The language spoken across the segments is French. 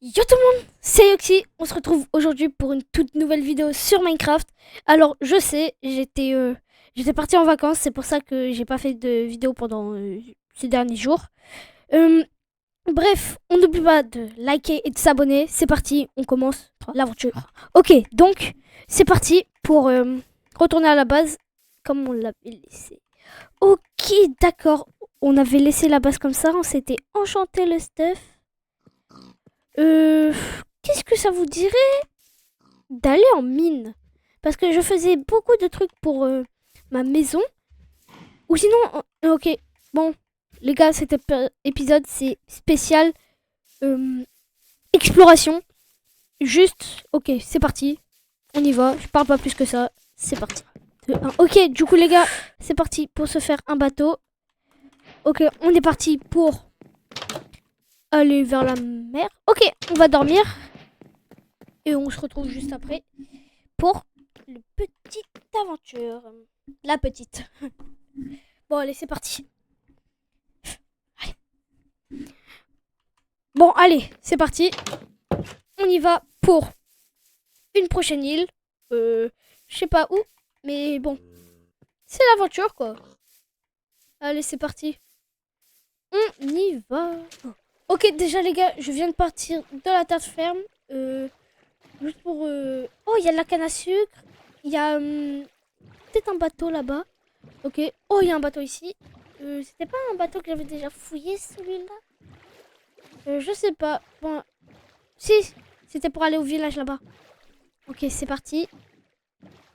Yo tout le monde, c'est Yoxi. On se retrouve aujourd'hui pour une toute nouvelle vidéo sur Minecraft. Alors je sais, j'étais parti en vacances, c'est pour ça que j'ai pas fait de vidéo pendant ces derniers jours. Euh, Bref, on n'oublie pas de liker et de s'abonner. C'est parti, on commence l'aventure. Ok, donc c'est parti pour retourner à la base comme on l'avait laissé. Ok, d'accord. On avait laissé la base comme ça, on s'était enchanté le stuff. Euh, Qu'est-ce que ça vous dirait d'aller en mine? Parce que je faisais beaucoup de trucs pour ma maison. Ou sinon, ok, bon, les gars, cet épisode, c'est spécial euh, exploration. Juste, ok, c'est parti. On y va. Je parle pas plus que ça. C'est parti. Ok, du coup, les gars, c'est parti pour se faire un bateau. Ok, on est parti pour aller vers la mer. Ok, on va dormir. Et on se retrouve juste après pour le petite aventure. La petite. Bon, allez, c'est parti. Allez. Bon, allez, c'est parti. On y va pour une prochaine île. Je sais pas où, mais bon, c'est l'aventure quoi. Allez, c'est parti. On y va. Ok, déjà les gars, je viens de partir de la terre ferme. Juste pour. Oh, il y a de la canne à sucre. Il y a peut-être un bateau là-bas. Ok. Oh, il y a un bateau ici. C'était pas un bateau que j'avais déjà fouillé celui-là? Je sais pas. Bon, si, c'était pour aller au village là-bas. Ok, c'est parti.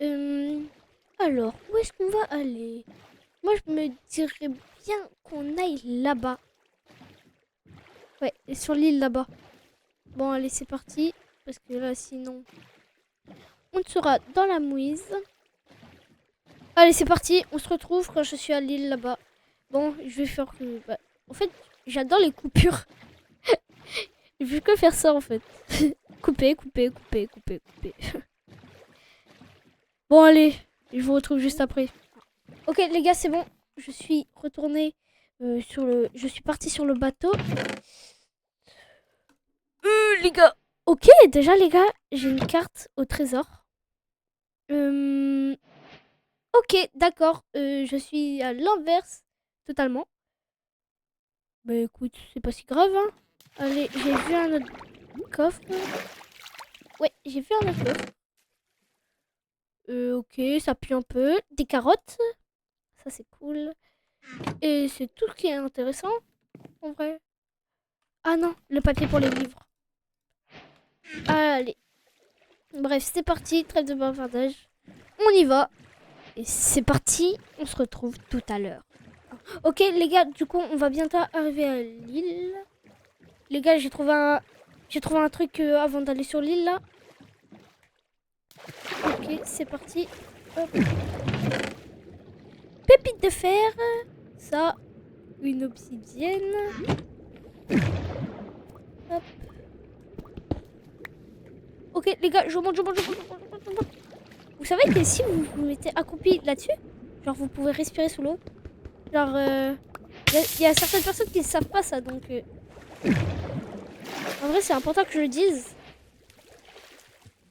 Euh, alors, où est-ce qu'on va aller? Moi, je me dirais bien qu'on aille là-bas. Ouais, sur l'île là-bas. Bon, allez, c'est parti. Parce que là, sinon, on sera dans la mouise. Allez, c'est parti. On se retrouve quand je suis à l'île là-bas. Bon, je vais faire que... Bah, en fait, j'adore les coupures. Je veux que faire ça, en fait. Couper, couper, couper, couper, couper. Bon, allez, je vous retrouve juste après. Ok, les gars, c'est bon. Je suis retourné sur le... Je suis parti sur le bateau. Les gars. Ok, déjà, les gars, j'ai une carte au trésor. Euh, Ok, d'accord. Je suis à l'inverse, totalement. Bah écoute, c'est pas si grave, hein. Allez, j'ai vu un autre coffre. Ouais, j'ai vu un autre coffre. Ok, ça pue un peu. Des carottes, ça c'est cool. Et c'est tout ce qui est intéressant, en vrai. Ah non, le papier pour les livres. Allez. Bref, c'est parti, trêve de bavardage. On y va. Et c'est parti, on se retrouve tout à l'heure. Ok, les gars, du coup, on va bientôt arriver à l'île. Les gars, j'ai trouvé un truc avant d'aller sur l'île là. Ok, c'est parti. Hop. Pépite de fer. Ça, une obsidienne. Hop. Ok, les gars, je monte, je monte, je monte, je monte, je monte, je monte. Vous savez que si vous vous mettez accroupi là-dessus, genre vous pouvez respirer sous l'eau. Genre, y a certaines personnes qui ne savent pas ça, donc en vrai c'est important que je le dise.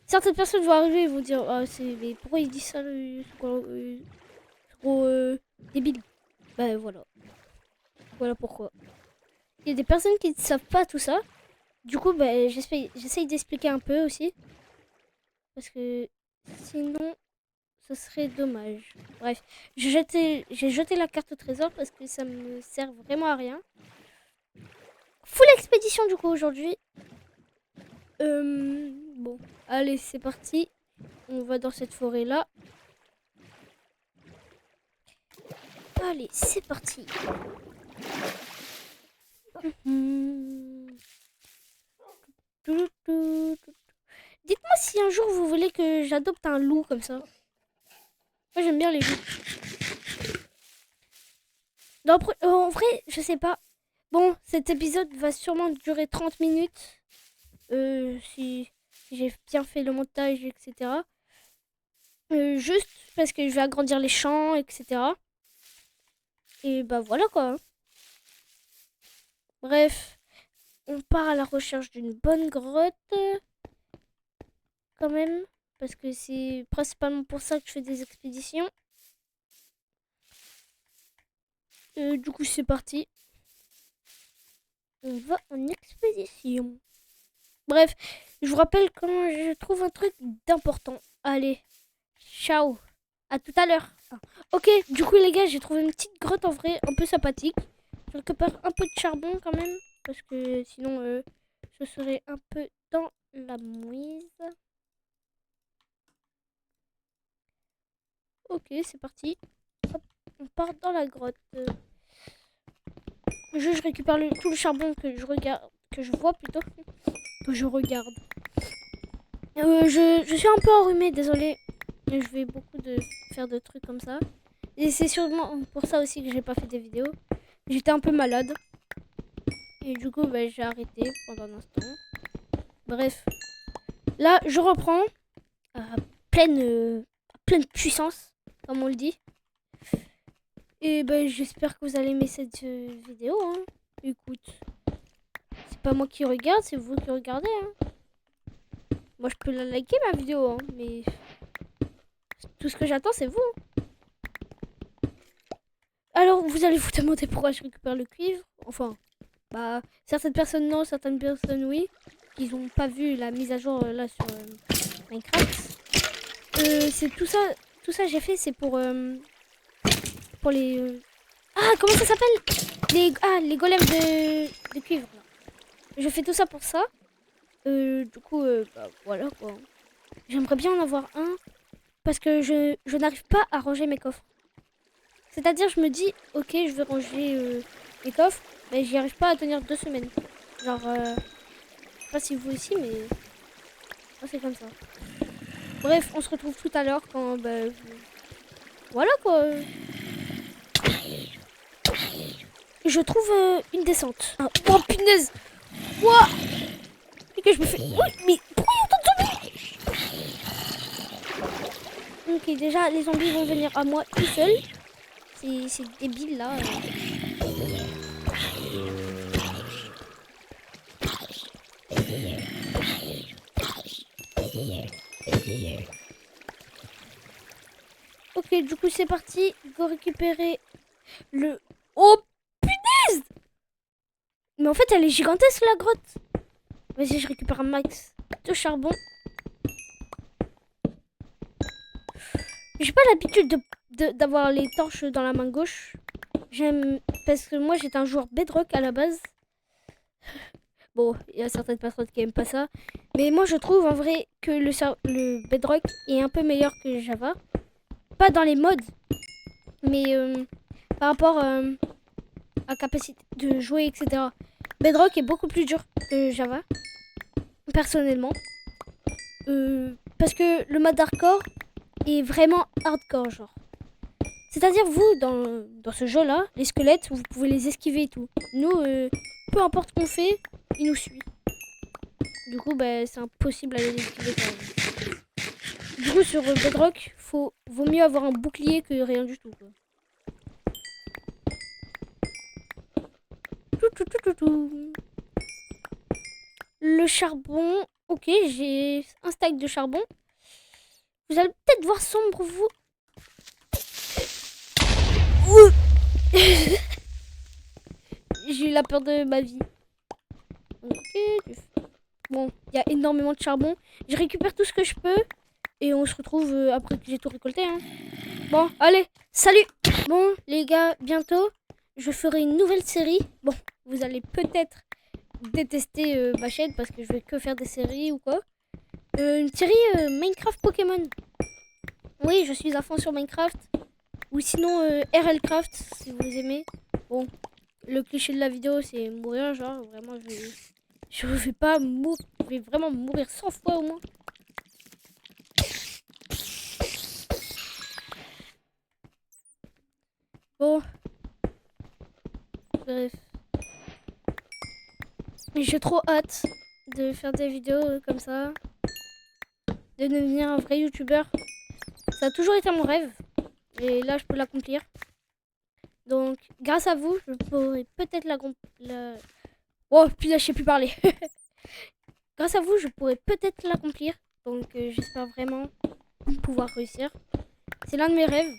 Certaines personnes vont arriver et vont dire ah mais pourquoi il dit ça c'est trop débile. Bah voilà. Voilà pourquoi. Il y a des personnes qui ne savent pas tout ça. Du coup, bah, j'essaye d'expliquer un peu aussi. Parce que sinon, ce serait dommage. Bref, j'ai jeté la carte au trésor parce que ça me sert vraiment à rien. Full expédition du coup aujourd'hui. Bon, allez, c'est parti. On va dans cette forêt là. Allez, c'est parti. Dites-moi si un jour vous voulez que j'adopte un loup comme ça. Moi j'aime bien les loups. Non, en vrai, je sais pas. Bon, cet épisode va sûrement durer 30 minutes. Si j'ai bien fait le montage, etc. Juste parce que je vais agrandir les champs, etc. Et bah voilà quoi. Bref. on part à la recherche d'une bonne grotte. Quand même. Parce que c'est principalement pour ça que je fais des expéditions. Du coup, c'est parti. On va en expédition. Bref, je vous rappelle quand je trouve un truc d'important. Allez, ciao. À tout à l'heure. Ah. Ok, du coup les gars, j'ai trouvé une petite grotte en vrai, un peu sympathique. Je récupère un peu de charbon quand même, parce que sinon je serais un peu dans la mouise. Ok, c'est parti. Hop, on part dans la grotte. Je récupère tout le charbon que je regarde, que je vois plutôt, que je regarde. Je suis un peu enrhumée, désolé. Mais je vais beaucoup faire de trucs comme ça. Et c'est sûrement pour ça aussi que j'ai pas fait des vidéos. J'étais un peu malade. Et du coup, bah, j'ai arrêté pendant un instant. Bref. Là, je reprends à pleine puissance, comme on le dit. Et bah, j'espère que vous allez aimer cette vidéo. Hein. Écoute, c'est pas moi qui regarde, c'est vous qui regardez. Hein. Moi, je peux la liker, ma vidéo. Hein, mais tout ce que j'attends, c'est vous. Alors, vous allez vous demander pourquoi je récupère le cuivre. Enfin, bah, certaines personnes non, certaines personnes oui. Ils n'ont pas vu la mise à jour là sur Minecraft. C'est tout ça j'ai fait, c'est pour les. Ah, comment ça s'appelle les golems de cuivre. Là. Je fais tout ça pour ça. Du coup, bah, voilà quoi. J'aimerais bien en avoir un parce que je n'arrive pas à ranger mes coffres. C'est-à-dire, je me dis, ok, je vais ranger mes coffres, mais j'y arrive pas à tenir 2 semaines. Genre, je sais pas si vous aussi, mais moi c'est comme ça. Bref, on se retrouve tout à l'heure quand, bah, voilà quoi. Je trouve une descente. Ah, oh punaise! Ouah! Et que je me fais. Oui, mais pourquoi il y a autant de zombies? Ok, déjà, les zombies vont venir à moi tout seuls. C'est débile là. Ok, du coup, c'est parti. Go récupérer le. Oh punaise! Mais en fait, elle est gigantesque la grotte. Vas-y, je récupère un max de charbon. J'ai pas l'habitude d'avoir les torches dans la main gauche. J'aime parce que moi j'étais un joueur Bedrock à la base. Bon, il y a certaines personnes qui aiment pas ça, mais moi je trouve en vrai que le Bedrock est un peu meilleur que Java. Pas dans les modes, mais par rapport à capacité de jouer, etc. Bedrock est beaucoup plus dur que Java, personnellement, parce que le mode hardcore est vraiment hardcore genre. C'est-à-dire, vous, dans ce jeu-là, les squelettes, vous pouvez les esquiver et tout. Nous, peu importe ce qu'on fait, ils nous suivent. Du coup, bah, c'est impossible à les esquiver quand même. Du coup, sur Bedrock, vaut mieux avoir un bouclier que rien du tout. Quoi. Le charbon. Ok, j'ai un stack de charbon. Vous allez peut-être voir sombre, vous. J'ai eu la peur de ma vie. Ok. Bon, il y a énormément de charbon. Je récupère tout ce que je peux. Et on se retrouve après que j'ai tout récolté. Hein. Bon, allez, salut. Bon, les gars, bientôt, je ferai une nouvelle série. Bon, vous allez peut-être détester ma chaîne parce que je vais que faire des séries ou quoi. Une série Minecraft Pokémon. Oui, je suis à fond sur Minecraft. Ou sinon RLcraft, si vous aimez. Bon, le cliché de la vidéo, c'est mourir, genre, vraiment, je vais pas mourir. Je vais vraiment mourir 100 fois au moins. Bon. Bref. J'ai trop hâte de faire des vidéos comme ça. De devenir un vrai youtubeur. Ça a toujours été mon rêve. Et là, je peux l'accomplir. Donc, grâce à vous, je pourrai peut-être Oh, puis là, je sais plus parler. Grâce à vous, je pourrais peut-être l'accomplir. Donc, j'espère vraiment pouvoir réussir. C'est l'un de mes rêves.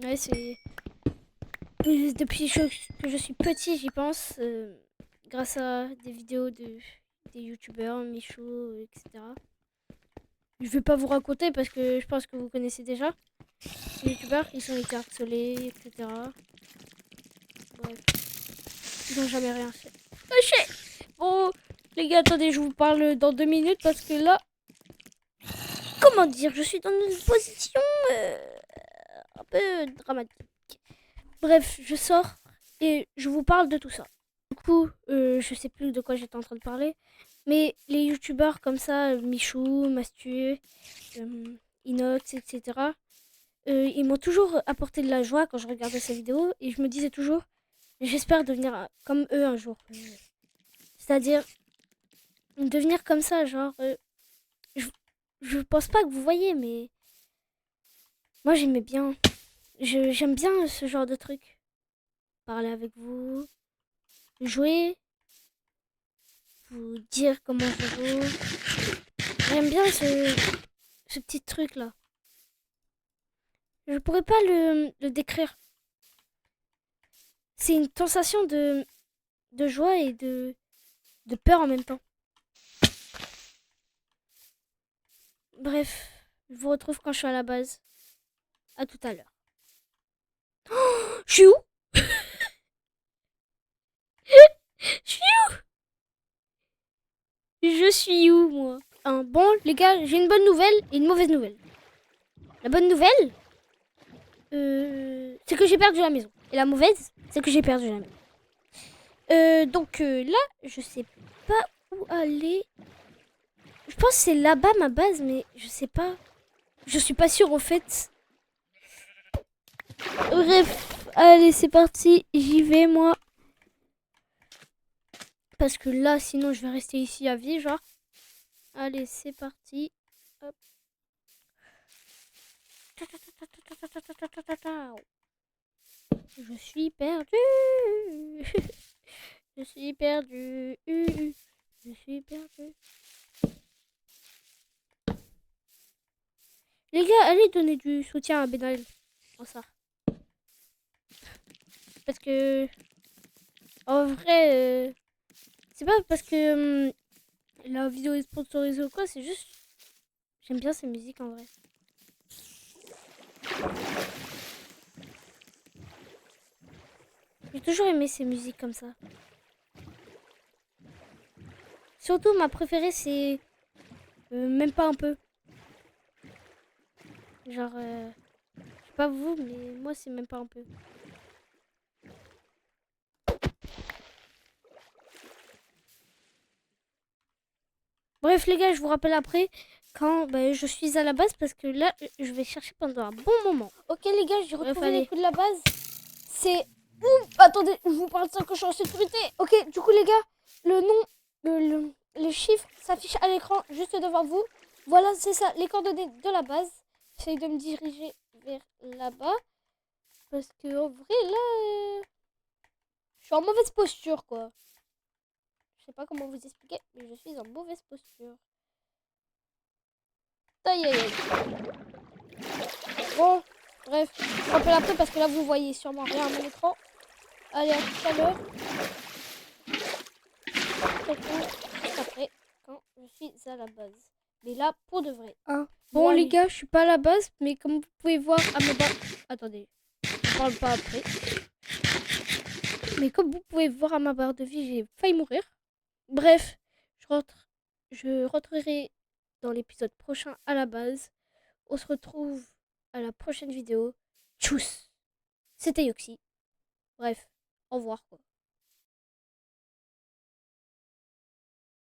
Ouais, c'est... Depuis que je suis petit, j'y pense. Grâce à des vidéos des youtubeurs, Michou, etc. Je vais pas vous raconter parce que je pense que vous connaissez déjà. Les youtubeurs, ils sont été harcelés, etc. Bref, ils n'ont jamais rien fait. Lâchez. Bon, les gars, attendez, je vous parle dans 2 minutes parce que là, comment dire, je suis dans une position un peu dramatique. Bref, je sors et je vous parle de tout ça. Du coup, je sais plus de quoi j'étais en train de parler, mais les youtubeurs comme ça, Michou, Mastu, Inox, etc., ils m'ont toujours apporté de la joie quand je regardais ces vidéos et je me disais toujours, j'espère devenir comme eux un jour. C'est-à-dire, devenir comme ça, genre, je, je pense pas que vous voyez, mais moi j'aimais bien. J'aime bien ce genre de truc. Parler avec vous, jouer, vous dire comment je joue. J'aime bien ce petit truc là. Je pourrais pas le décrire. C'est une sensation de joie et de peur en même temps. Bref, je vous retrouve quand je suis à la base. À tout à l'heure. Je suis où? Je suis où? Je suis où, moi? Bon, les gars, j'ai une bonne nouvelle et une mauvaise nouvelle. La bonne nouvelle, c'est que j'ai perdu la maison. Et la mauvaise, c'est que j'ai perdu la maison. Donc là, je sais pas où aller. Je pense que c'est là-bas ma base, mais je sais pas. Je suis pas sûre en fait. Bref, allez, c'est parti. J'y vais, moi. Parce que là, sinon, je vais rester ici à vie, genre. Allez, c'est parti. Hop. Je suis perdu. Je suis perdu. Je suis perdu. Les gars, allez donner du soutien à Benal. Oh, ça. Parce que, en vrai, c'est pas parce que la vidéo est sponsorisée ou quoi, c'est juste. J'aime bien ces musiques en vrai. J'ai toujours aimé ces musiques comme ça. Surtout, ma préférée, c'est. Même pas un peu. Genre, je sais pas vous, mais moi, c'est même pas un peu. Bref, les gars, je vous rappelle après quand je suis à la base parce que là, je vais chercher pendant un bon moment. Ok, les gars, j'ai retrouvé les coups de la base. C'est où? Attendez, je vous parle de ça que je suis en sécurité. Ok, du coup, les gars, le nom, les chiffres s'affichent à l'écran juste devant vous. Voilà, c'est ça, les coordonnées de la base. J'essaye de me diriger vers là-bas. Parce que en vrai, là, je suis en mauvaise posture, quoi. Je sais pas comment vous expliquer, mais je suis en mauvaise posture. Aïe, aïe, aïe. Bon, bref, je rappelle après parce que là, vous voyez sûrement rien à mon écran. Allez, à tout à l'heure. Juste après, quand je suis à la base. Mais là, pour de vrai. Hein. Bon, les gars, je suis pas à la base, mais comme vous pouvez voir à ma base... Attendez, je parle pas après. Mais comme vous pouvez voir à ma barre de vie, j'ai failli mourir. Bref, je rentrerai dans l'épisode prochain à la base. On se retrouve à la prochaine vidéo. Tchuss. C'était Yoxi. Bref, au revoir quoi.